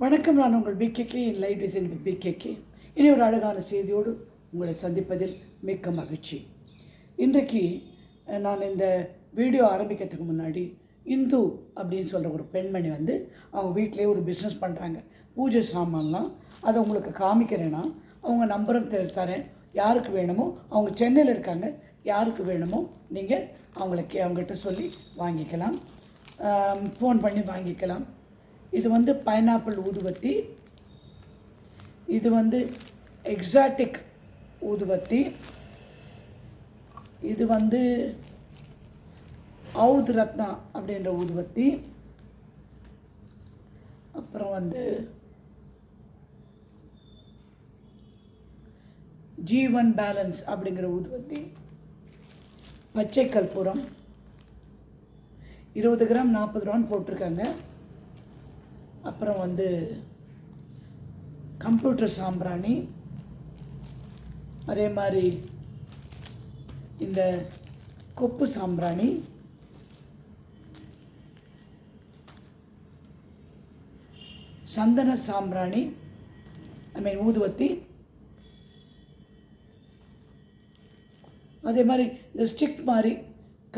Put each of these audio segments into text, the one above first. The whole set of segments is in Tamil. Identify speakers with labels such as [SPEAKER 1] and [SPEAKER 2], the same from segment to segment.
[SPEAKER 1] வணக்கம். நான் உங்கள் PKK in live design with PKK. இனி ஒரு அழகான செய்தியோடு உங்களை சந்திப்பதில் மிக்க மகிழ்ச்சி. இன்றைக்கு நான் இந்த வீடியோ ஆரம்பிக்கிறதுக்கு முன்னாடி இந்து அப்படின்னு சொல்கிற ஒரு பெண்மணி அவங்க வீட்டிலே ஒரு பிஸ்னஸ் பண்ணுறாங்க. பூஜை சாமான்லாம் அதை உங்களுக்கு காமிக்கிறேன்னா அவங்க நம்பரும் தரேன். யாருக்கு வேணுமோ, அவங்க சென்னையில் இருக்காங்க, யாருக்கு வேணுமோ நீங்கள் அவங்ககிட்ட சொல்லி வாங்கிக்கலாம், ஃபோன் பண்ணி வாங்கிக்கலாம். இது பைனாப்பிள் ஊதுவத்தி, இது எக்ஸாட்டிக் ஊதுவத்தி, இது ஔத் ரத்னா அப்படின்ற ஊதுவத்தி, அப்புறம் ஜீவன் பேலன்ஸ் அப்படிங்கிற ஊதுவத்தி, பச்சை கற்பூரம் 20 கிராம் 40 ரூபான்னு போட்டிருக்காங்க. அப்புறம் கம்ப்யூட்டர் சாம்பிராணி, அதே மாதிரி இந்த கொப்பு சாம்பிராணி, சந்தன சாம்பிராணி, ஊதுவத்தி, அதே மாதிரி இந்த ஸ்டிக் மாதிரி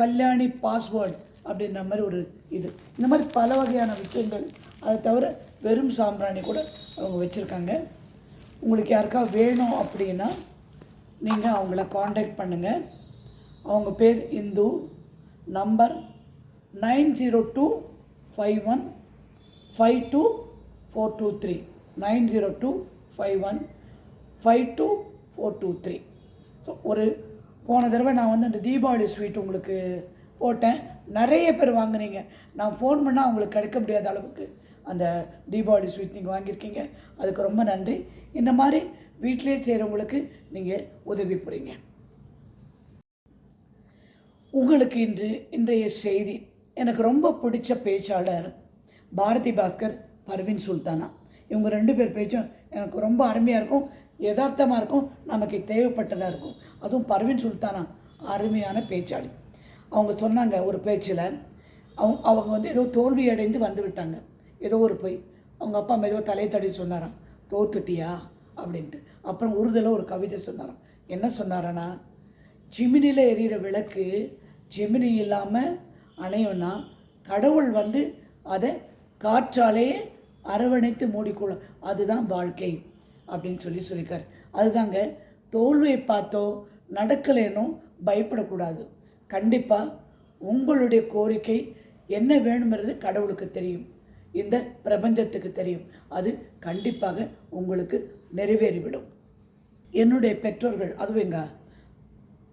[SPEAKER 1] கல்யாணி பாஸ்வேர்டு அப்படின்ற மாதிரி ஒரு இது. இந்த மாதிரி பல வகையான விஷயங்கள். அதை தவிர வெறும் சாம்பிராணி கூட அவங்க வச்சுருக்காங்க. உங்களுக்கு யாருக்கா வேணும் அப்படின்னா நீங்கள் அவங்கள காண்டாக்ட் பண்ணுங்கள். அவங்க பேர் இந்து. நம்பர் 9025152423 9025152423. ஸோ போன தடவை நான் அந்த தீபாவளி ஸ்வீட் உங்களுக்கு போட்டேன். நிறைய பேர் வாங்குனீங்க. நான் ஃபோன் பண்ணால் அவங்களுக்கு கிடைக்க முடியாத அளவுக்கு அந்த தீபாவளி ஸ்வீட் நீங்கள் வாங்கியிருக்கீங்க. அதுக்கு ரொம்ப நன்றி. இந்த மாதிரி வீட்டிலே செய்கிறவங்களுக்கு நீங்கள் உதவி புரியுங்க. உங்களுக்கு இன்றைய செய்தி, எனக்கு ரொம்ப பிடிச்ச பேச்சாளர் பாரதி பாஸ்கர், பர்வீன் சுல்தானா. இவங்க 2 பேர் பேச்சும் எனக்கு ரொம்ப அருமையாக இருக்கும், யதார்த்தமாக இருக்கும், நமக்கு தேவைப்பட்டதாக இருக்கும். அதுவும் பர்வீன் சுல்தானா அருமையான பேச்சாளி. அவங்க சொன்னாங்க ஒரு பேச்சில், அவங்க ஏதோ தோல்வி அடைந்து வந்து விட்டாங்க. ஏதோ ஒரு போய் அவங்க அப்பா மெதுவாக தலையை தடி சொன்னாராம், தோத்துட்டியா அப்படின்ட்டு. அப்புறம் உறுதலாக ஒரு கவிதை சொன்னாராம். என்ன சொன்னாரன்னா, சிமினியில் எரியிற விளக்கு சிமினி இல்லாமல் அணையும்னா கடவுள் அதை காற்றாலே அரவணைத்து மூடிக்கொள்ள, அதுதான் வாழ்க்கை அப்படின்னு சொல்லியிருக்காரு. அதுதாங்க, தோல்வியை பார்த்தோ நடக்கலேனோ பயப்படக்கூடாது. கண்டிப்பாக உங்களுடைய கோரிக்கை என்ன வேணுங்கிறது கடவுளுக்கு தெரியும், இந்த பிரபஞ்சத்துக்கு தெரியும். அது கண்டிப்பாக உங்களுக்கு நிறைவேறிவிடும். என்னுடைய பெற்றோர்கள், அதுவும் எங்கள்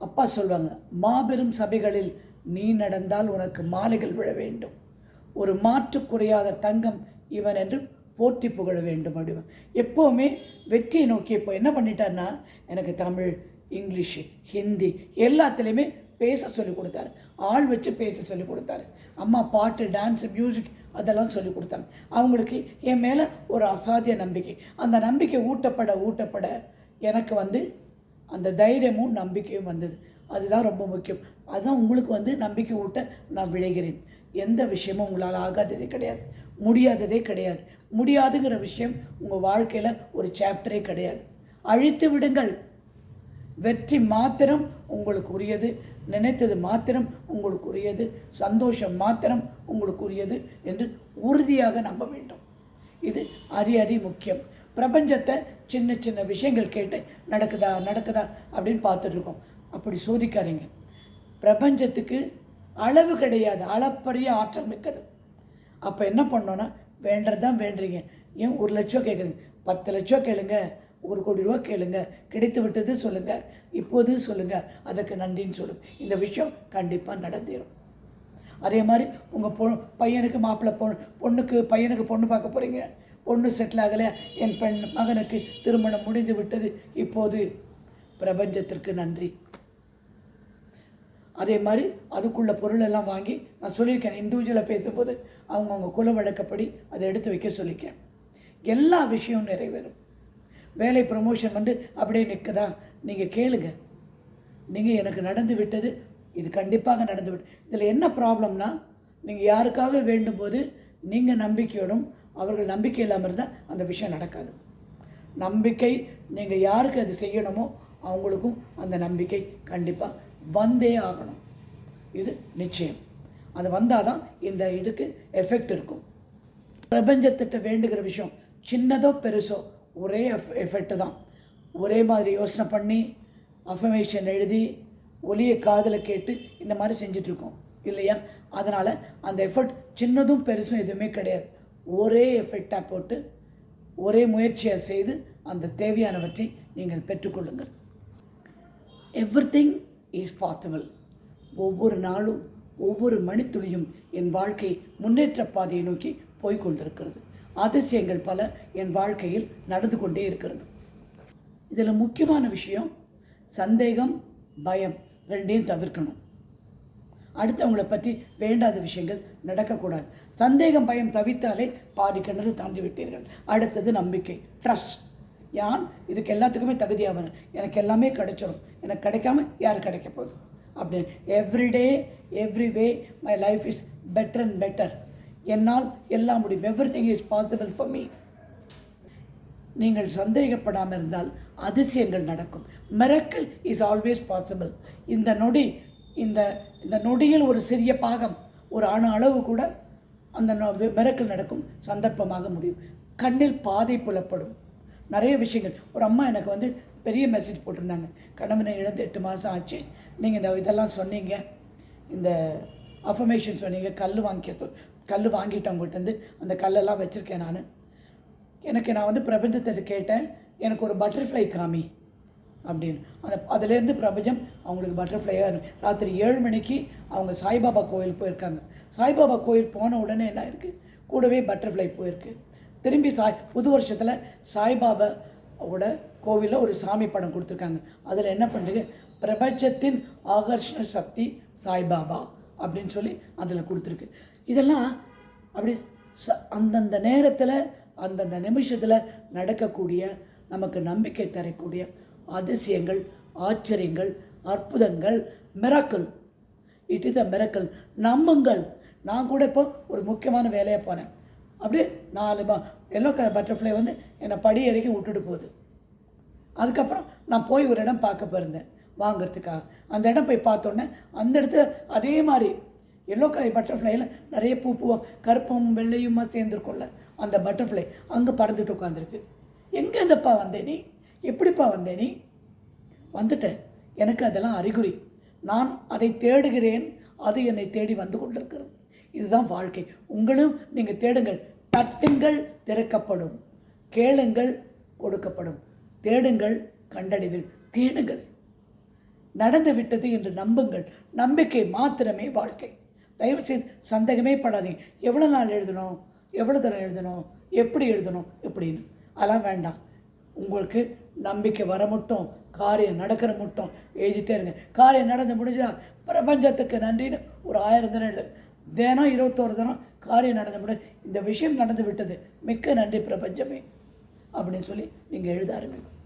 [SPEAKER 1] அப்பா சொல்லுவாங்க, மாபெரும் சபைகளில் நீ நடந்தால் உனக்கு மாலைகள் விழ வேண்டும், ஒரு மாற்று குறையாத தங்கம் இவன் என்று போற்றி புகழ வேண்டும் அப்படின்னா. எப்போவுமே வெற்றியை நோக்கி இப்போ என்ன பண்ணிட்டார்னா, எனக்கு தமிழ், இங்கிலீஷு, ஹிந்தி எல்லாத்துலேயுமே பேச சொல்லி கொடுத்தாரு. ஆள் வச்சு பேச சொல்லி கொடுத்தாரு. அம்மா பாட்டு, டான்ஸு, மியூசிக் அதெல்லாம் சொல்லி கொடுத்தாங்க. அவங்களுக்கு என் மேலே ஒரு அசாத்திய நம்பிக்கை. அந்த நம்பிக்கை ஊட்டப்பட எனக்கு அந்த தைரியமும் நம்பிக்கையும் வந்தது. அதுதான் ரொம்ப முக்கியம். அதுதான் உங்களுக்கு நம்பிக்கை ஊட்ட நான் விளைகிறேன். எந்த விஷயமும் உங்களால் ஆகாததே கிடையாது, முடியாததே கிடையாது. முடியாதுங்கிற விஷயம் உங்கள் வாழ்க்கையில் ஒரு சாப்டரே கிடையாது. அழித்து விடுங்கள். வெற்றி மாத்திரம் உங்களுக்கு உரியது, நினைத்தது மாத்திரம் உங்களுக்கு உரியது, சந்தோஷம் மாத்திரம் உங்களுக்கு உரியது என்று உறுதியாக நம்ப வேண்டும். இது அரி முக்கியம். பிரபஞ்சத்தை சின்ன சின்ன விஷயங்கள் கேட்டு நடக்குதா அப்படின்னு பார்த்துட்ருக்கோம். அப்படி சோதிக்காதீங்க. பிரபஞ்சத்துக்கு அளவு கிடையாது, அளப்பரிய ஆற்றல் மிக்கது. அப்போ என்ன பண்ணோன்னா, வேண்டது தான் வேண்டுறீங்க. ஏன் 1 லட்சம் கேட்குறீங்க, 10 லட்சம் கேளுங்க, 1 கோடி ரூபா கேளுங்க, கிடைத்து விட்டது சொல்லுங்கள், இப்போது சொல்லுங்கள், அதுக்கு நன்றின்னு சொல்லுங்கள். இந்த விஷயம் கண்டிப்பாக நடந்தேறும். அதே மாதிரி உங்கள் பையனுக்கு மாப்பிள்ளை பையனுக்கு பொண்ணு பார்க்க போகிறீங்க, பொண்ணு செட்டில் ஆகலை, என் மகனுக்கு திருமணம் முடிந்து விட்டது, இப்போது பிரபஞ்சத்திற்கு நன்றி. அதே மாதிரி அதுக்குள்ள பொருள் எல்லாம் வாங்கி நான் சொல்லியிருக்கேன். இண்டிவிஜுவலாக பேசும்போது அவங்க குல வழக்கப்படி அதை எடுத்து வைக்க சொல்லியிருக்கேன். எல்லா விஷயமும் நிறைவேறும். வேலை ப்ரமோஷன் அப்படியே நிற்குதா, நீங்கள் கேளுங்க. நீங்கள் எனக்கு நடந்து விட்டது, இது கண்டிப்பாக நடந்து விட்டு. இதில் என்ன ப்ராப்ளம்னா, நீங்கள் யாருக்காக வேண்டும் போது நீங்கள் நம்பிக்கையோடும் அவர்கள் நம்பிக்கை இல்லாமல் இருந்தால் அந்த விஷயம் நடக்காது. நம்பிக்கை நீங்கள் யாருக்கு அது செய்யணுமோ அவங்களுக்கும் அந்த நம்பிக்கை கண்டிப்பாக வந்தே ஆகணும். இது நிச்சயம். அது வந்தால் தான் இந்த இதுக்கு எஃபெக்ட் இருக்கும். பிரபஞ்சத்திட்ட வேண்டுகிற விஷயம் சின்னதோ பெருசோ ஒரே எஃபெக்ட் தான். ஒரே மாதிரி யோசனை பண்ணி அஃபர்மேஷன் எழுதி ஒலியை காதில் கேட்டு இந்த மாதிரி செஞ்சிட்ருக்கோம் இல்லையா? அதனால் அந்த எஃபர்ட் சின்னதும் பெருசும் எதுவுமே கிடையாது. ஒரே எஃபெக்டாக போட்டு ஒரே முயற்சியை செய்து அந்த தேவையானவற்றை நீங்கள் பெற்றுக்கொள்ளுங்கள். Everything is possible. ஒவ்வொரு நாளும் ஒவ்வொரு மணித்துளியும் என் வாழ்க்கை முன்னேற்ற பாதையை நோக்கி போய்கொண்டிருக்கிறது. அதிசயங்கள் பல என் வாழ்க்கையில் நடந்து கொண்டே இருக்கிறது. இதில் முக்கியமான விஷயம் சந்தேகம், பயம் ரெண்டையும் தவிர்க்கணும். அடுத்தவங்களை பற்றி வேண்டாத விஷயங்கள் நடக்கக்கூடாது. சந்தேகம், பயம் தவிர்த்தாலே பாதி கிணறு தாண்டி விட்டீர்கள். அடுத்தது நம்பிக்கை, ட்ரஸ்ட். யான் இதுக்கு எல்லாத்துக்குமே தகுதியாகணும், எனக்கு எல்லாமே கிடைச்சிடும், எனக்கு கிடைக்காம யார் கிடைக்க போகுது அப்படின்னு everyday every way my life is better and better. என்னால் எல்லாம் முடியும். Everything is possible for me. நீங்கள் சந்தேகப்படாமல் இருந்தால் அதிசயங்கள் நடக்கும். Miracle is always possible. இந்த நொடி இந்த இந்த நொடியில் ஒரு சிறிய பாகம், ஒரு அணு அளவு கூட அந்த மிரக்கிள் நடக்கும் சந்தர்ப்பமாக முடியும். கண்ணில் பாதை புலப்படும் நிறைய விஷயங்கள். ஒரு அம்மா எனக்கு பெரிய மெசேஜ் போட்டிருந்தாங்க. கணவனை இழந்து 8 மாதம் ஆச்சு, நீங்கள் இதெல்லாம் சொன்னீங்க, இந்த அஃபர்மேஷன் சொன்னீங்க, கல் வாங்கிட்டேன் உங்கள்கிட்ட, அந்த கல்லெல்லாம் வச்சுருக்கேன் நான். நான் பிரபஞ்சத்தை கேட்டேன், எனக்கு ஒரு பட்டர்ஃப்ளை காமி அப்படின்னு. அதுலேருந்து பிரபஞ்சம் அவங்களுக்கு பட்டர்ஃப்ளையாக ராத்திரி 7 மணிக்கு அவங்க சாய்பாபா கோயில் போயிருக்காங்க. சாய்பாபா கோயில் போன உடனே என்ன இருக்குது, கூடவே பட்டர்ஃப்ளை போயிருக்கு. திரும்பி புது வருஷத்தில் சாய்பாபாவோட கோவிலில் ஒரு சாமி படம் கொடுத்துருக்காங்க. அதில் என்ன பண்ணுறீங்க, பிரபஞ்சத்தின் ஆகர்ஷண சக்தி சாய்பாபா அப்படின்னு சொல்லி அதில் கொடுத்துருக்கு. இதெல்லாம் அப்படி அந்தந்த நேரத்தில் அந்தந்த நிமிஷத்தில் நடக்கக்கூடிய நமக்கு நம்பிக்கை தரக்கூடிய அதிசயங்கள், ஆச்சரியங்கள், அற்புதங்கள், miracle. It is a miracle. நம்புங்கள். நான் கூட இப்போ ஒரு முக்கியமான வேலையை போனேன். அப்படியே 4 எல்லோ கலர் பட்டர்ஃப்ளை என்னை படி இறக்கி விட்டுட்டு போகுது. அதுக்கப்புறம் நான் போய் ஒரு இடம் பார்க்க போயிருந்தேன் வாங்கிறதுக்காக. அந்த இடம் போய் பார்த்தோன்னே அந்த இடத்துல அதே மாதிரி எல்லோ கலர் பட்டர்ஃப்ளையில் நிறைய பூவும் கருப்பும் வெள்ளையுமா சேர்ந்துருக்கும்ல, அந்த பட்டர்ஃப்ளை அங்கே பறந்துட்டு உட்காந்துருக்கு. எங்கே இந்தப்பா வந்தே நீ, எப்படிப்பா வந்தே நீ? வந்துட்டேன். எனக்கு அதெல்லாம் அறிகுறி. நான் அதை தேடுகிறேன், அது என்னை தேடி வந்து கொண்டிருக்கிறது. இதுதான் வாழ்க்கை. உங்களும் நீங்கள் தேடுங்கள். தட்டுங்கள், திறக்கப்படும். கேளுங்கள், கொடுக்கப்படும். தேடுங்கள், கண்டடைவில். தேடுங்கள். நடந்து விட்டது என்று நம்புங்கள். நம்பிக்கை மாத்திரமே வாழ்க்கை. தயவுசெய்து சந்தேகமே படாதீங்க. எவ்வளோ நாள் எழுதணும், எவ்வளோ தூரம் எழுதணும், எப்படி எழுதணும் இப்படின்னு அதெல்லாம் வேண்டாம். உங்களுக்கு நம்பிக்கை வர மட்டும், காரியம் நடக்கிற மட்டும் எழுதிட்டே இருங்க. காரியம் நடந்து முடிஞ்சால் பிரபஞ்சத்துக்கு நன்றின்னு ஒரு 1000 தினம் எழுது. தினம் 21 தினம் காரியம் நடந்து முடியும், இந்த விஷயம் நடந்து விட்டது, மிக்க நன்றி பிரபஞ்சமே அப்படின்னு சொல்லி நீங்கள் எழுத ஆரம்பிக்கும்.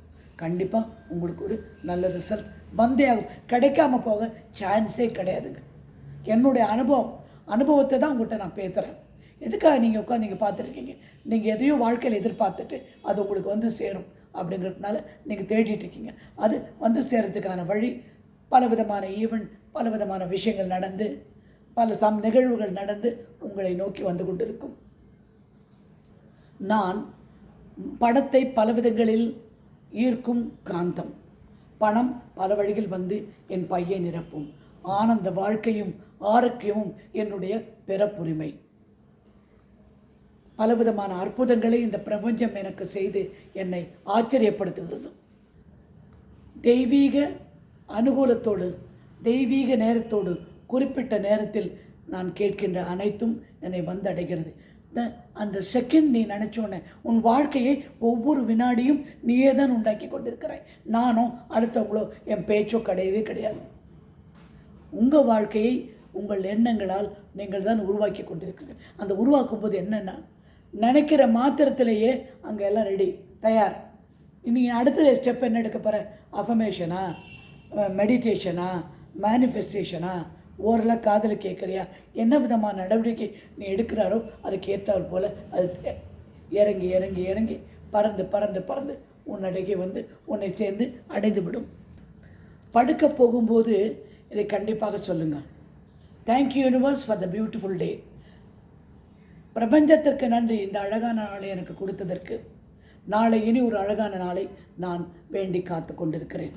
[SPEAKER 1] கண்டிப்பாக உங்களுக்கு ஒரு நல்ல ரிசல்ட் வந்தே ஆகும். கிடைக்காம போக சான்ஸே கிடையாதுங்க. என்னுடைய அனுபவத்தை தான் உங்கள்கிட்ட நான் பேசுகிறேன். எதுக்காக நீங்கள் உட்காந்து நீங்கள் பார்த்துருக்கீங்க, நீங்கள் எதையோ வாழ்க்கையில் எதிர்பார்த்துட்டு அது உங்களுக்கு சேரும் அப்படிங்கிறதுனால நீங்கள் தேடிட்டு இருக்கீங்க. அது சேரத்துக்கான வழி பலவிதமான ஈவெண்ட், பலவிதமான விஷயங்கள் நடந்து, பல நிகழ்வுகள் நடந்து உங்களை நோக்கி வந்து கொண்டிருக்கும். நான் பணத்தை பலவிதங்களில் ஈர்க்கும் காந்தம். பணம் பல வழிகள் என் பையை நிரப்பும். ஆனந்த வாழ்க்கையும் ஆரோக்கியமும் என்னுடைய பிறப்புரிமை. பலவிதமான அற்புதங்களை இந்த பிரபஞ்சம் எனக்கு செய்து என்னை ஆச்சரியப்படுத்துகிறது. தெய்வீக அனுகூலத்தோடு, தெய்வீக நேரத்தோடு, குறிப்பிட்ட நேரத்தில் நான் கேட்கின்ற அனைத்தும் என்னை அடைகிறது. அந்த செகண்ட் நீ நினச்சோன்னே உன் வாழ்க்கையை ஒவ்வொரு வினாடியும் நீயே தான் உண்டாக்கி கொண்டிருக்கிறாய். நானோ அடுத்தவங்களோ என் பேச்சோ கிடையவே கிடையாது. உங்கள் வாழ்க்கையை உங்கள் எண்ணங்களால் நீங்கள் தான் உருவாக்கி கொண்டிருக்கிறீர்கள். அந்த உருவாக்கும் போது என்னென்னா, நினைக்கிற மாத்திரத்திலேயே அங்கே எல்லாம் ரெடி, தயார். நீ அடுத்த ஸ்டெப் என்ன எடுக்க போகிற? அஃபர்மேஷனா, மெடிடேஷனா, மேனிஃபெஸ்டேஷனா, ஓரளவு காதில் கேட்குறியா? என்ன விதமான நடவடிக்கை நீ எடுக்கிறாரோ அதுக்கு ஏற்றால் போல் அது இறங்கி இறங்கி இறங்கி பறந்து பறந்து பறந்து உன்னடையே வந்து உன்னை சேர்ந்து அடைந்து விடும். படுக்க போகும்போது இதை கண்டிப்பாக சொல்லுங்கள். Thank you universe for the beautiful day. பிரபஞ்சத்திற்கு நன்றி இந்த அழகான நாளை எனக்கு கொடுத்ததற்கு. நாளை இனி ஒரு அழகான நாளை நான் வேண்டி காத்து கொண்டிருக்கிறேன்.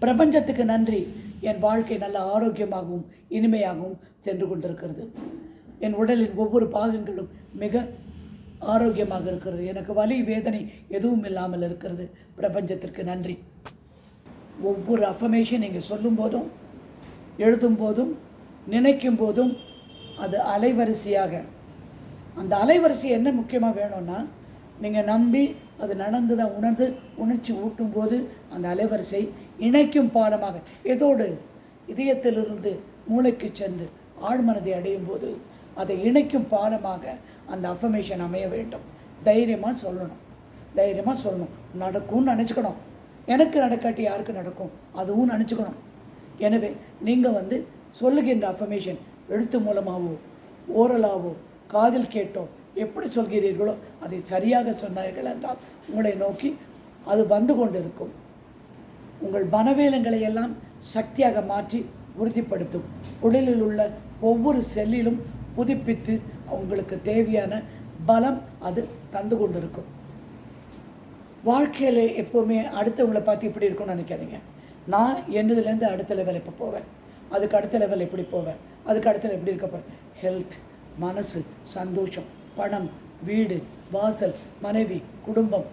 [SPEAKER 1] பிரபஞ்சத்துக்கு நன்றி, என் வாழ்க்கை நல்ல ஆரோக்கியமாகவும் இனிமையாகவும் சென்று கொண்டிருக்கிறது. என் உடலின் ஒவ்வொரு பாகங்களும் மிக ஆரோக்கியமாக இருக்கிறது. எனக்கு வலி வேதனை எதுவும் இல்லாமல் இருக்கிறது. பிரபஞ்சத்திற்கு நன்றி. ஒவ்வொரு அஃபர்மேஷன் நீங்கள் சொல்லும் போதும் எழுதும் போதும் நினைக்கும் போதும் அது அலைவரிசையாக, அந்த அலைவரிசை என்ன முக்கியமாக வேணும்னா, நீங்கள் நம்பி அது நடந்துதான் உணர்ந்து உணர்ச்சி ஊட்டும் போது அந்த அலைவரிசை இணைக்கும் பாலமாக எதோடு இதயத்திலிருந்து மூளைக்கு சென்று ஆழ்மனதை அடையும் போது அதை இணைக்கும் பாலமாக அந்த அஃபர்மேஷன் அமைய வேண்டும். தைரியமாக சொல்லணும், தைரியமாக சொல்லணும். நடக்கும்னு நினச்சிக்கணும். எனக்கு நடக்காட்டி யாருக்கு நடக்கும் அதுவும் நினச்சிக்கணும். எனவே நீங்கள் சொல்லுகின்ற அஃபர்மேஷன் எழுத்து மூலமாகவோ ஓரலாவோ காதில் கேட்டோ எப்படி சொல்கிறீர்களோ அதை சரியாக சொன்னார்கள் என்றால் உங்களை நோக்கி அது வந்து கொண்டிருக்கும். உங்கள் பலவீனங்களை எல்லாம் சக்தியாக மாற்றி உறுதிப்படுத்தும். உடலில் உள்ள ஒவ்வொரு செல்லிலும் புதுப்பித்து உங்களுக்கு தேவையான பலம் அது தந்து கொண்டிருக்கும். வாழ்க்கையில் எப்போவுமே அடுத்தவங்களை பார்த்து இப்படி இருக்கும்னு நினைக்காதீங்க. நான் என்னதுலேருந்து அடுத்த லெவல் இப்போ போவேன், அதுக்கு அடுத்த லெவல் எப்படி போவேன், அதுக்கு அடுத்த எப்படி இருக்க போகிறேன். ஹெல்த், மனசு, சந்தோஷம், பணம், வீடு, வாசல், மனைவி, குடும்பம்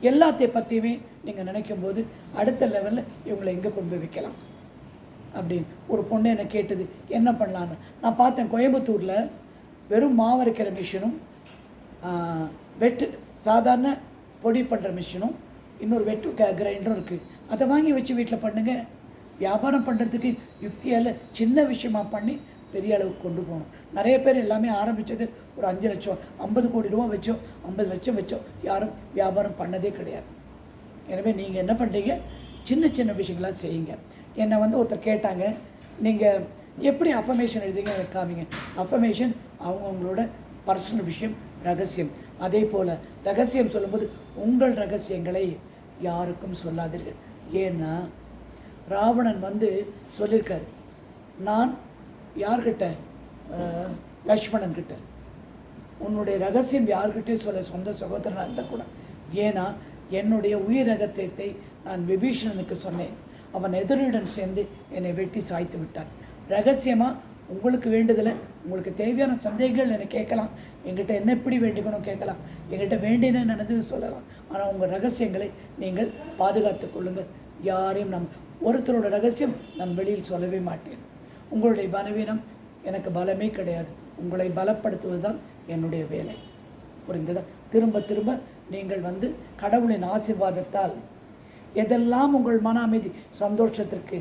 [SPEAKER 1] எல்லாத்தை பற்றியுமே நீங்கள் நினைக்கும் போது அடுத்த லெவலில் இவங்களை எங்கே கொண்டு போய் வைக்கலாம் அப்படின்னு. ஒரு பொண்ணு என்னை கேட்டது என்ன பண்ணலான்னு. நான் பார்த்தேன், கோயம்புத்தூரில் வெறும் மாவரைக்கிற மிஷினும் வெட்டு சாதாரண பொடி பண்ணுற மிஷினும் இன்னொரு வெட்டு கிரைண்டரும் இருக்குது. அதை வாங்கி வச்சு வீட்டில் பண்ணுங்கள். வியாபாரம் பண்ணுறதுக்கு யுக்தியால் சின்ன விஷயமாக பண்ணி பெரிய அளவுக்கு கொண்டு போகணும். நிறைய பேர் எல்லாமே ஆரம்பித்தது ஒரு 5 லட்சம் 50 கோடி ரூபா வச்சோ 50 லட்சம் வச்சோ யாரும் வியாபாரம் பண்ணதே கிடையாது. எனவே நீங்கள் என்ன பண்ணுறீங்க, சின்ன சின்ன விஷயங்களாக செய்யுங்க. என்னை ஒருத்தர் கேட்டாங்க, நீங்கள் எப்படி அஃபர்மேஷன் எழுதிங்க எனக்கு காமிங்க. அஃபர்மேஷன் அவங்கவுங்களோட பர்சனல் விஷயம், ரகசியம். அதே போல் ரகசியம் சொல்லும்போது உங்கள் ரகசியங்களை யாருக்கும் சொல்லாதீர்கள். ஏன்னா ராவணன் சொல்லியிருக்காரு, நான் யார்கிட்ட, லக்ஷ்மணன்கிட்ட, உன்னுடைய ரகசியம் யார்கிட்டையும் சொல்ல சொந்த சகோதரனாக இருந்தால் கூட. ஏன்னா என்னுடைய உயிர் ரகசியத்தை நான் விபீஷணனுக்கு சொன்னேன். அவன் எதிரியுடன் சேர்ந்து என்னை வெட்டி சாய்த்து விட்டான். ரகசியமாக உங்களுக்கு வேண்டுதலை, உங்களுக்கு தேவையான சந்தேகங்கள் என்னை கேட்கலாம். எங்கிட்ட என்ன எப்படி வேண்டிக்கணும் கேட்கலாம். எங்கிட்ட வேண்டின நடந்தது சொல்லலாம். ஆனால் உங்கள் ரகசியங்களை நீங்கள் பாதுகாத்து கொள்ளுங்கள். யாரையும் ஒருத்தரோட ரகசியம் நான் வெளியில் சொல்லவே மாட்டேன். உங்களுடைய பலவீனம் எனக்கு பலமே கிடையாது. உங்களை பலப்படுத்துவது தான் என்னுடைய வேலை. புரிந்ததா? திரும்ப திரும்ப நீங்கள் கடவுளின் ஆசீர்வாதத்தால் எதெல்லாம் உங்கள் மன அமைதி சந்தோஷத்திற்கு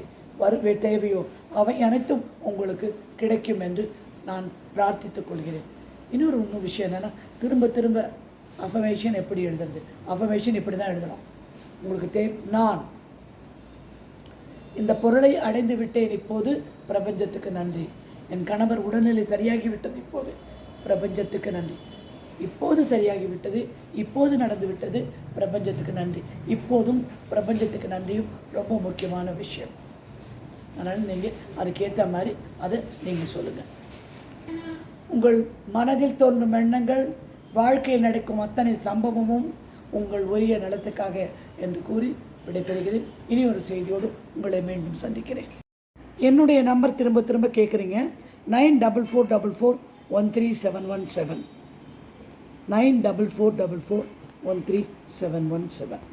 [SPEAKER 1] தேவையோ அவை அனைத்தும் உங்களுக்கு கிடைக்கும் என்று நான் பிரார்த்தித்துக் கொள்கிறேன். இன்னொரு விஷயம் என்னென்னா, திரும்ப திரும்ப அஃபர்மேஷன் எப்படி எழுதுறது, அஃபர்மேஷன் இப்படி தான் எழுதணும். உங்களுக்கு நான் இந்த பொருளை அடைந்து விட்டேன் இப்போது, பிரபஞ்சத்துக்கு நன்றி. என் கணவர் உடல்நிலை சரியாகிவிட்டது இப்போது, பிரபஞ்சத்துக்கு நன்றி. இப்போது சரியாகிவிட்டது, இப்போது நடந்து விட்டது, பிரபஞ்சத்துக்கு நன்றி. இப்போதும் பிரபஞ்சத்துக்கு நன்றியும் ரொம்ப முக்கியமான விஷயம். அதனால் நீங்கள் அதுக்கேற்ற மாதிரி அதை நீங்கள் சொல்லுங்கள். உங்கள் மனதில் தோன்றும் எண்ணங்கள், வாழ்க்கையில் நடக்கும் அத்தனை சம்பவமும் உங்கள் உரிய நலத்துக்காக என்று கூறி விடைபெறுகிறேன். இனி ஒரு செய்தியோடு உங்களை மீண்டும் சந்திக்கிறேன். என்னுடைய நம்பர் திரும்ப திரும்ப கேட்குறீங்க. 9444413717 9444413717.